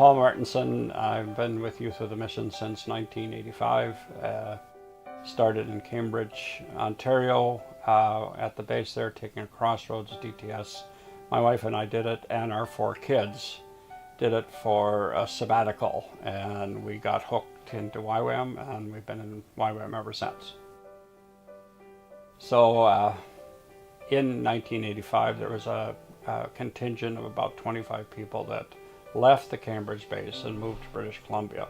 Paul Martinson. I've been with Youth of the Mission since 1985. Started in Cambridge, Ontario, at the base there, taking a Crossroads DTS. My wife and I did it, and our 4 kids did it for a sabbatical, and we got hooked into YWAM, and we've been in YWAM ever since. So in 1985, there was a contingent of about 25 people that left the Cambridge base and moved to British Columbia.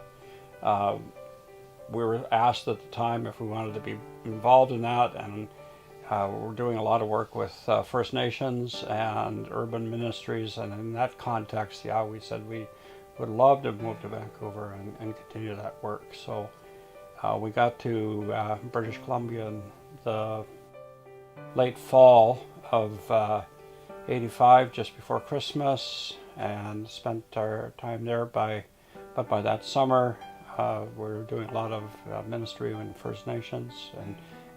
We were asked at the time if we wanted to be involved in that, and we're doing a lot of work with First Nations and urban ministries, and in that context, yeah, we said we would love to move to Vancouver and continue that work. So we got to British Columbia in the late fall of 85, just before Christmas, and spent our time there. But by that summer, we were doing a lot of ministry in First Nations,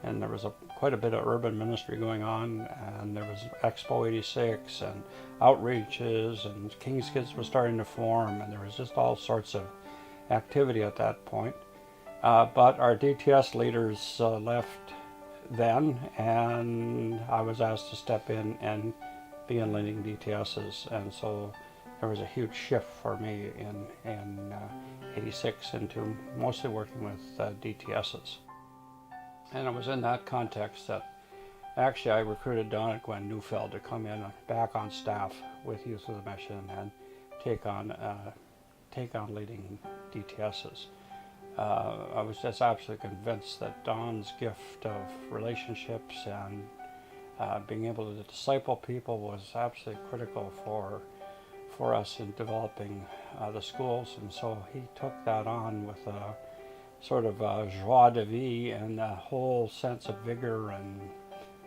and there was quite a bit of urban ministry going on, and there was Expo 86 and outreaches, and King's Kids was starting to form, and there was just all sorts of activity at that point. But our DTS leaders left then, and I was asked to step in and begin leading DTSs, and so there was a huge shift for me in 86 into mostly working with DTSs. And it was in that context that actually I recruited Don and Gwen Neufeld to come in back on staff with Youth of the Mission and take on leading DTSs. I was just absolutely convinced that Don's gift of relationships and being able to disciple people was absolutely critical for us in developing the schools, and so he took that on with a sort of joie de vivre and a whole sense of vigor and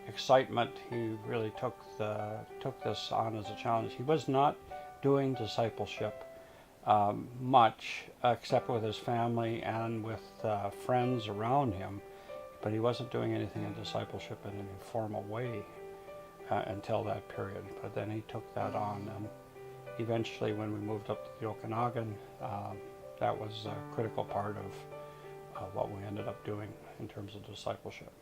excitement. He really took this on as a challenge. He was not doing discipleship much, except with his family and with friends around him, but he wasn't doing anything in discipleship in any formal way until that period. But then he took that on, and eventually when we moved up to the Okanagan, that was a critical part of what we ended up doing in terms of discipleship.